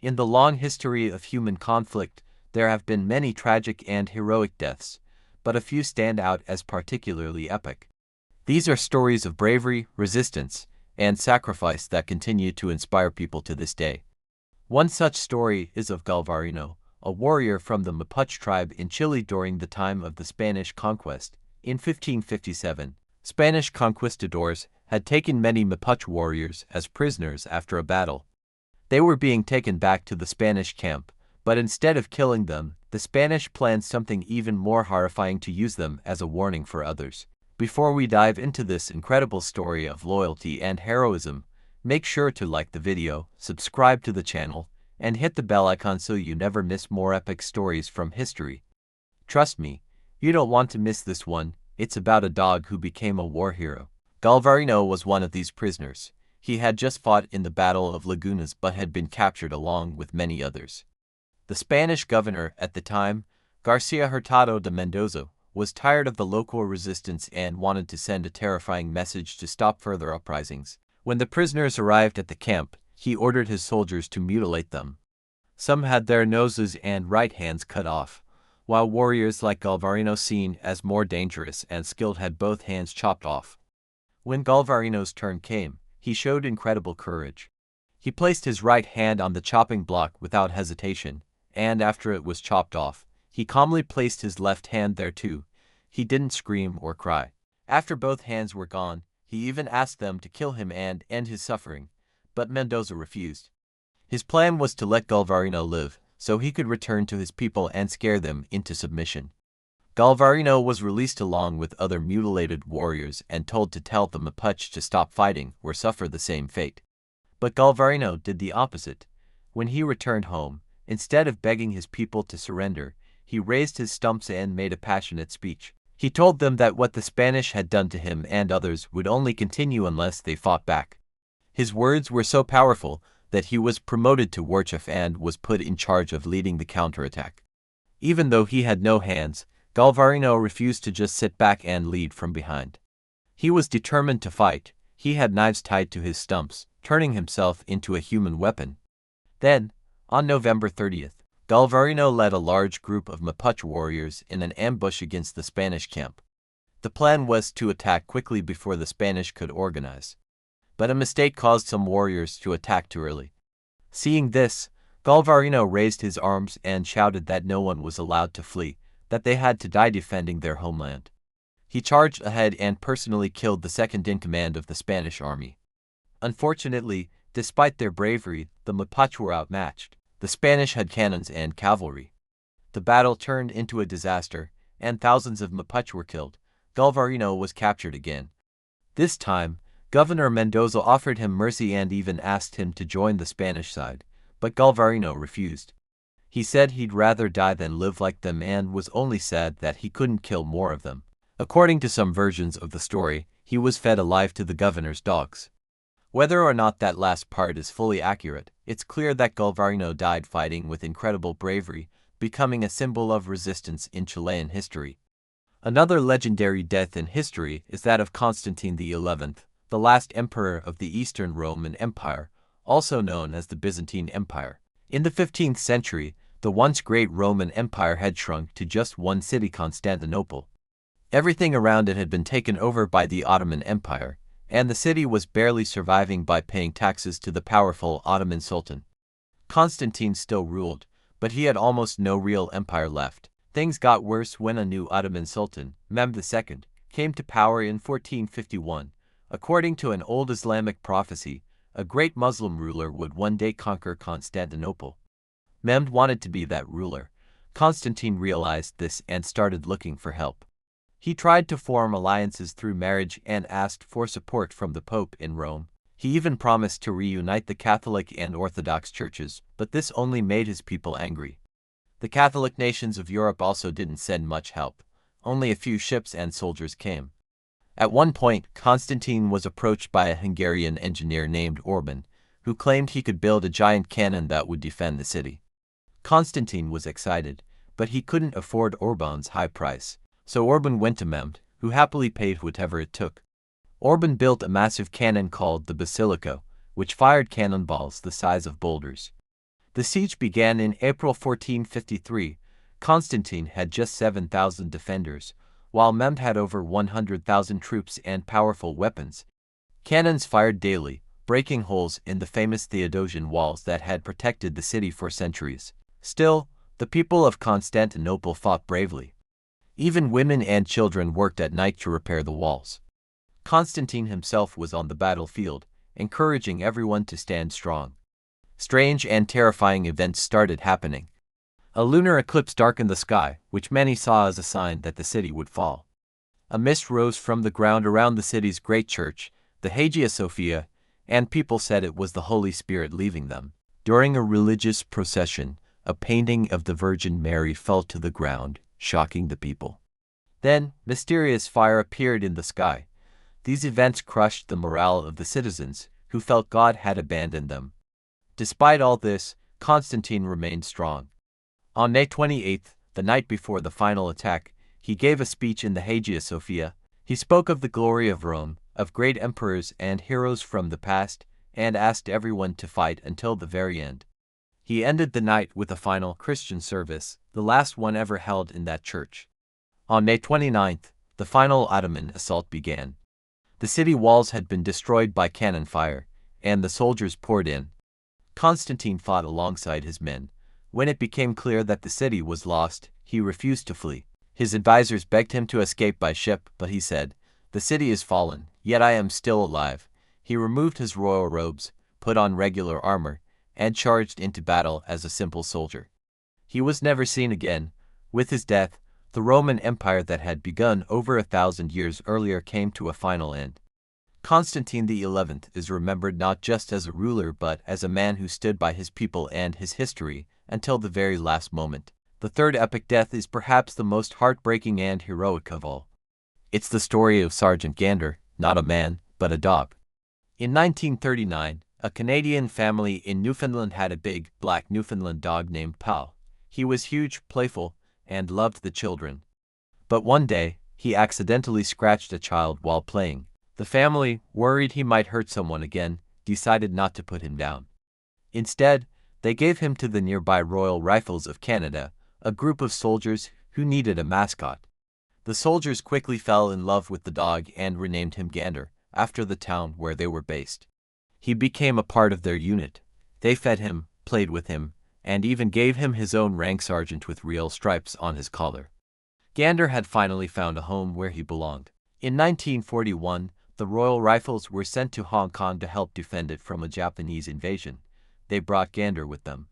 In the long history of human conflict, there have been many tragic and heroic deaths, but a few stand out as particularly epic. These are stories of bravery, resistance, and sacrifice that continue to inspire people to this day. One such story is of Galvarino, a warrior from the Mapuche tribe in Chile during the time of the Spanish conquest. In 1557, Spanish conquistadors had taken many Mapuche warriors as prisoners after a battle. They were being taken back to the Spanish camp, but instead of killing them, the Spanish planned something even more horrifying: to use them as a warning for others. Before we dive into this incredible story of loyalty and heroism, make sure to like the video, subscribe to the channel, and hit the bell icon so you never miss more epic stories from history. Trust me, you don't want to miss this one. It's about a dog who became a war hero. Galvarino was one of these prisoners. He had just fought in the Battle of Lagunas but had been captured along with many others. The Spanish governor at the time, Garcia Hurtado de Mendoza, was tired of the local resistance and wanted to send a terrifying message to stop further uprisings. When the prisoners arrived at the camp, he ordered his soldiers to mutilate them. Some had their noses and right hands cut off, while warriors like Galvarino, seen as more dangerous and skilled, had both hands chopped off. When Galvarino's turn came, he showed incredible courage. He placed his right hand on the chopping block without hesitation, and after it was chopped off, he calmly placed his left hand there too. He didn't scream or cry. After both hands were gone, he even asked them to kill him and end his suffering, but Mendoza refused. His plan was to let Galvarino live, so he could return to his people and scare them into submission. Galvarino was released along with other mutilated warriors and told to tell the Mapuche to stop fighting or suffer the same fate. But Galvarino did the opposite. When he returned home, instead of begging his people to surrender, he raised his stumps and made a passionate speech. He told them that what the Spanish had done to him and others would only continue unless they fought back. His words were so powerful that he was promoted to war chief and was put in charge of leading the counterattack. Even though he had no hands, Galvarino refused to just sit back and lead from behind. He was determined to fight. He had knives tied to his stumps, turning himself into a human weapon. Then, on November 30th, Galvarino led a large group of Mapuche warriors in an ambush against the Spanish camp. The plan was to attack quickly before the Spanish could organize. But a mistake caused some warriors to attack too early. Seeing this, Galvarino raised his arms and shouted that no one was allowed to flee, that they had to die defending their homeland. He charged ahead and personally killed the second-in-command of the Spanish army. Unfortunately, despite their bravery, the Mapuche were outmatched. The Spanish had cannons and cavalry. The battle turned into a disaster, and thousands of Mapuche were killed. Galvarino was captured again. This time, Governor Mendoza offered him mercy and even asked him to join the Spanish side, but Galvarino refused. He said he'd rather die than live like them and was only sad that he couldn't kill more of them. According to some versions of the story, he was fed alive to the governor's dogs. Whether or not that last part is fully accurate, it's clear that Galvarino died fighting with incredible bravery, becoming a symbol of resistance in Chilean history. Another legendary death in history is that of Constantine XI, the last emperor of the Eastern Roman Empire, also known as the Byzantine Empire. In the 15th century, the once great Roman Empire had shrunk to just one city, Constantinople. Everything around it had been taken over by the Ottoman Empire, and the city was barely surviving by paying taxes to the powerful Ottoman Sultan. Constantine still ruled, but he had almost no real empire left. Things got worse when a new Ottoman Sultan, Mehmed II, came to power in 1451. According to an old Islamic prophecy, a great Muslim ruler would one day conquer Constantinople. Mehmed wanted to be that ruler. Constantine realized this and started looking for help. He tried to form alliances through marriage and asked for support from the Pope in Rome. He even promised to reunite the Catholic and Orthodox churches, but this only made his people angry. The Catholic nations of Europe also didn't send much help. Only a few ships and soldiers came. At one point, Constantine was approached by a Hungarian engineer named Orban, who claimed he could build a giant cannon that would defend the city. Constantine was excited, but he couldn't afford Orban's high price, so Orban went to Mehmed, who happily paid whatever it took. Orban built a massive cannon called the Basilico, which fired cannonballs the size of boulders. The siege began in April 1453. Constantine had just 7,000 defenders, while Mehmed had over 100,000 troops and powerful weapons. Cannons fired daily, breaking holes in the famous Theodosian walls that had protected the city for centuries. Still, the people of Constantinople fought bravely. Even women and children worked at night to repair the walls. Constantine himself was on the battlefield, encouraging everyone to stand strong. Strange and terrifying events started happening. A lunar eclipse darkened the sky, which many saw as a sign that the city would fall. A mist rose from the ground around the city's great church, the Hagia Sophia, and people said it was the Holy Spirit leaving them. During a religious procession, a painting of the Virgin Mary fell to the ground, shocking the people. Then, mysterious fire appeared in the sky. These events crushed the morale of the citizens, who felt God had abandoned them. Despite all this, Constantine remained strong. On May 28, the night before the final attack, he gave a speech in the Hagia Sophia. He spoke of the glory of Rome, of great emperors and heroes from the past, and asked everyone to fight until the very end. He ended the night with a final Christian service, the last one ever held in that church. On May 29th, the final Ottoman assault began. The city walls had been destroyed by cannon fire, and the soldiers poured in. Constantine fought alongside his men. When it became clear that the city was lost, he refused to flee. His advisors begged him to escape by ship, but he said, "The city is fallen, yet I am still alive." He removed his royal robes, put on regular armor, and charged into battle as a simple soldier. He was never seen again. With his death, the Roman Empire that had begun over 1,000 years earlier came to a final end. Constantine XI is remembered not just as a ruler but as a man who stood by his people and his history until the very last moment. The third epic death is perhaps the most heartbreaking and heroic of all. It's the story of Sergeant Gander, not a man, but a dog. In 1939, a Canadian family in Newfoundland had a big, black Newfoundland dog named Pal. He was huge, playful, and loved the children. But one day, he accidentally scratched a child while playing. The family, worried he might hurt someone again, decided not to put him down. Instead, they gave him to the nearby Royal Rifles of Canada, a group of soldiers who needed a mascot. The soldiers quickly fell in love with the dog and renamed him Gander, after the town where they were based. He became a part of their unit. They fed him, played with him, and even gave him his own rank sergeant with real stripes on his collar. Gander had finally found a home where he belonged. In 1941, the Royal Rifles were sent to Hong Kong to help defend it from a Japanese invasion. They brought Gander with them.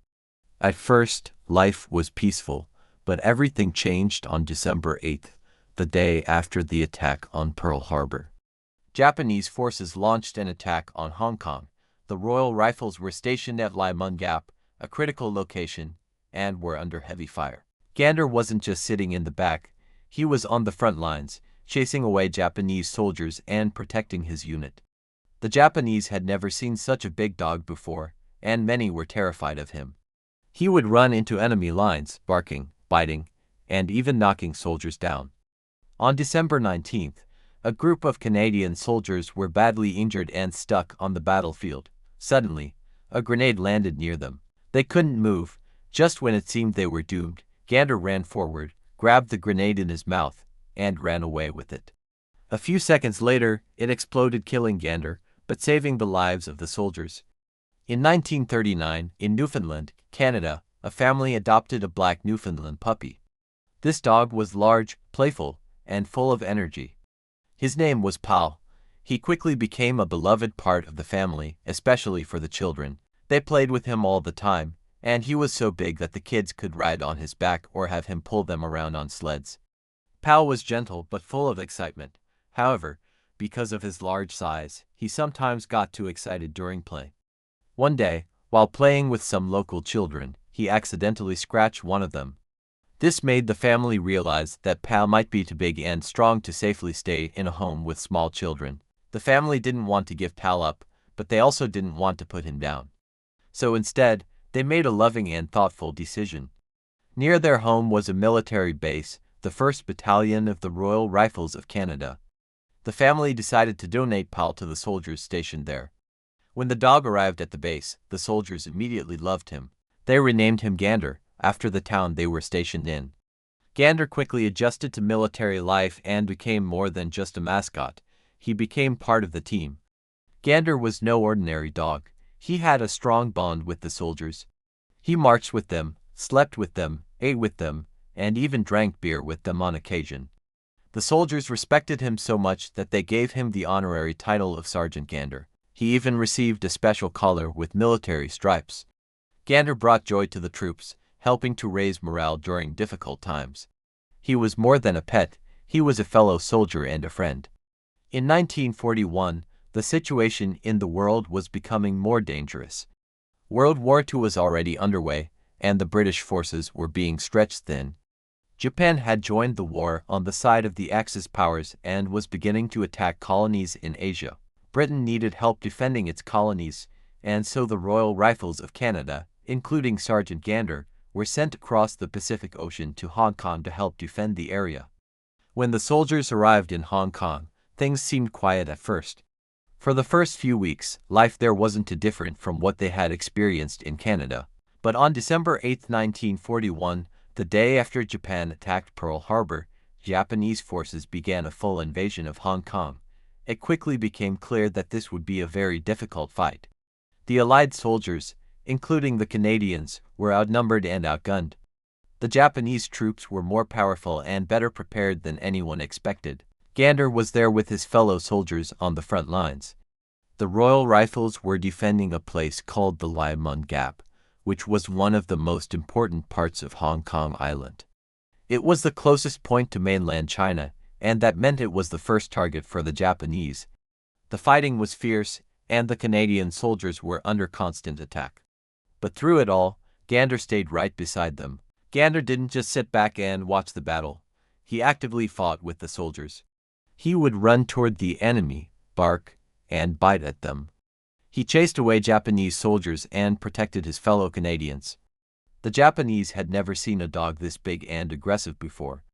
At first, life was peaceful, but everything changed on December 8th, the day after the attack on Pearl Harbor. Japanese forces launched an attack on Hong Kong. The Royal Rifles were stationed at Lai Mun Gap, a critical location, and were under heavy fire. Gander wasn't just sitting in the back, he was on the front lines, chasing away Japanese soldiers and protecting his unit. The Japanese had never seen such a big dog before, and many were terrified of him. He would run into enemy lines, barking, biting, and even knocking soldiers down. On December 19th, a group of Canadian soldiers were badly injured and stuck on the battlefield. Suddenly, a grenade landed near them. They couldn't move. Just when it seemed they were doomed, Gander ran forward, grabbed the grenade in his mouth, and ran away with it. A few seconds later, it exploded, killing Gander, but saving the lives of the soldiers. In 1939, in Newfoundland, Canada, a family adopted a black Newfoundland puppy. This dog was large, playful, and full of energy. His name was Pal. He quickly became a beloved part of the family, especially for the children. They played with him all the time, and he was so big that the kids could ride on his back or have him pull them around on sleds. Pal was gentle but full of excitement. However, because of his large size, he sometimes got too excited during play. One day, while playing with some local children, he accidentally scratched one of them. This made the family realize that Pal might be too big and strong to safely stay in a home with small children. The family didn't want to give Pal up, but they also didn't want to put him down. So instead, they made a loving and thoughtful decision. Near their home was a military base, the 1st Battalion of the Royal Rifles of Canada. The family decided to donate Pal to the soldiers stationed there. When the dog arrived at the base, the soldiers immediately loved him. They renamed him Gander, after the town they were stationed in. Gander quickly adjusted to military life and became more than just a mascot. He became part of the team. Gander was no ordinary dog. He had a strong bond with the soldiers. He marched with them, slept with them, ate with them, and even drank beer with them on occasion. The soldiers respected him so much that they gave him the honorary title of Sergeant Gander. He even received a special collar with military stripes. Gander brought joy to the troops, helping to raise morale during difficult times. He was more than a pet, he was a fellow soldier and a friend. In 1941, the situation in the world was becoming more dangerous. World War II was already underway, and the British forces were being stretched thin. Japan had joined the war on the side of the Axis powers and was beginning to attack colonies in Asia. Britain needed help defending its colonies, and so the Royal Rifles of Canada, including Sergeant Gander, were sent across the Pacific Ocean to Hong Kong to help defend the area. When the soldiers arrived in Hong Kong, things seemed quiet at first. For the first few weeks, life there wasn't too different from what they had experienced in Canada. But on December 8, 1941, the day after Japan attacked Pearl Harbor, Japanese forces began a full invasion of Hong Kong. It quickly became clear that this would be a very difficult fight. The Allied soldiers, including the Canadians, were outnumbered and outgunned. The Japanese troops were more powerful and better prepared than anyone expected. Gander was there with his fellow soldiers on the front lines. The Royal Rifles were defending a place called the Lai Mun Gap, which was one of the most important parts of Hong Kong Island. It was the closest point to mainland China, and that meant it was the first target for the Japanese. The fighting was fierce, and the Canadian soldiers were under constant attack. But through it all, Gander stayed right beside them. Gander didn't just sit back and watch the battle. He actively fought with the soldiers. He would run toward the enemy, bark, and bite at them. He chased away Japanese soldiers and protected his fellow Canadians. The Japanese had never seen a dog this big and aggressive before.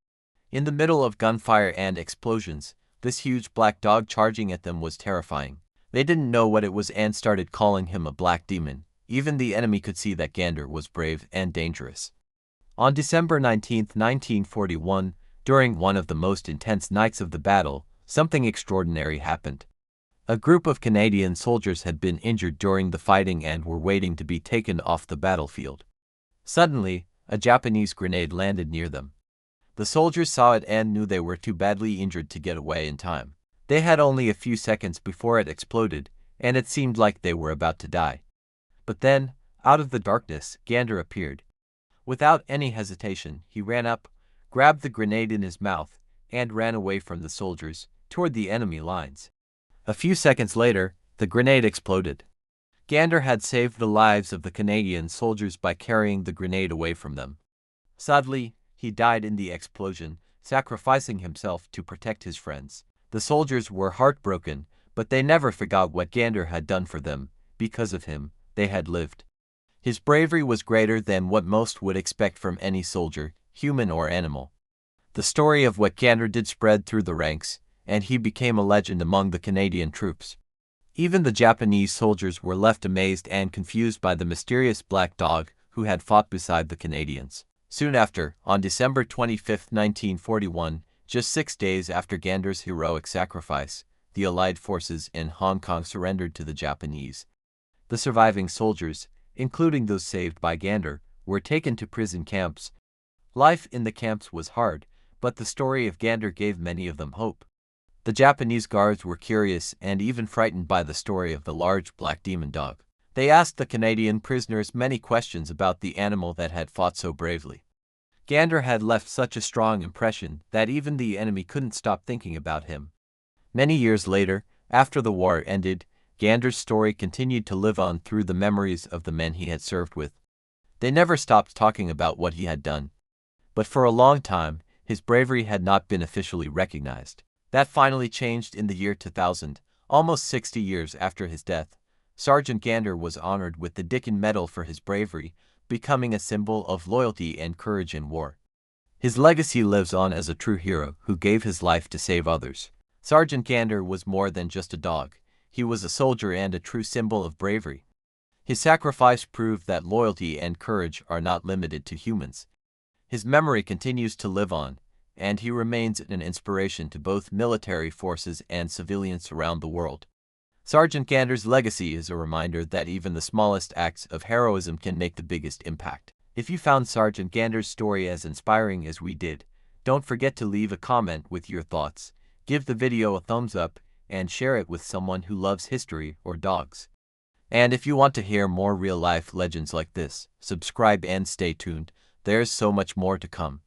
In the middle of gunfire and explosions, this huge black dog charging at them was terrifying. They didn't know what it was and started calling him a black demon. Even the enemy could see that Gander was brave and dangerous. On December 19, 1941, during one of the most intense nights of the battle, something extraordinary happened. A group of Canadian soldiers had been injured during the fighting and were waiting to be taken off the battlefield. Suddenly, a Japanese grenade landed near them. The soldiers saw it and knew they were too badly injured to get away in time. They had only a few seconds before it exploded, and it seemed like they were about to die. But then, out of the darkness, Gander appeared. Without any hesitation, he ran up, grabbed the grenade in his mouth, and ran away from the soldiers, toward the enemy lines. A few seconds later, the grenade exploded. Gander had saved the lives of the Canadian soldiers by carrying the grenade away from them. Sadly, he died in the explosion, sacrificing himself to protect his friends. The soldiers were heartbroken, but they never forgot what Gander had done for them. Because of him, they had lived. His bravery was greater than what most would expect from any soldier, human or animal. The story of what Gander did spread through the ranks, and he became a legend among the Canadian troops. Even the Japanese soldiers were left amazed and confused by the mysterious black dog who had fought beside the Canadians. Soon after, on December 25, 1941, just 6 days after Gander's heroic sacrifice, the Allied forces in Hong Kong surrendered to the Japanese. The surviving soldiers, including those saved by Gander, were taken to prison camps. Life in the camps was hard, but the story of Gander gave many of them hope. The Japanese guards were curious and even frightened by the story of the large black demon dog. They asked the Canadian prisoners many questions about the animal that had fought so bravely. Gander had left such a strong impression that even the enemy couldn't stop thinking about him. Many years later, after the war ended, Gander's story continued to live on through the memories of the men he had served with. They never stopped talking about what he had done. But for a long time, his bravery had not been officially recognized. That finally changed in the year 2000, almost 60 years after his death. Sergeant Gander was honored with the Dickin Medal for his bravery, becoming a symbol of loyalty and courage in war. His legacy lives on as a true hero who gave his life to save others. Sergeant Gander was more than just a dog. He was a soldier and a true symbol of bravery. His sacrifice proved that loyalty and courage are not limited to humans. His memory continues to live on, and he remains an inspiration to both military forces and civilians around the world. Sergeant Gander's legacy is a reminder that even the smallest acts of heroism can make the biggest impact. If you found Sergeant Gander's story as inspiring as we did, don't forget to leave a comment with your thoughts, give the video a thumbs up, and share it with someone who loves history or dogs. And if you want to hear more real-life legends like this, subscribe and stay tuned. There's so much more to come.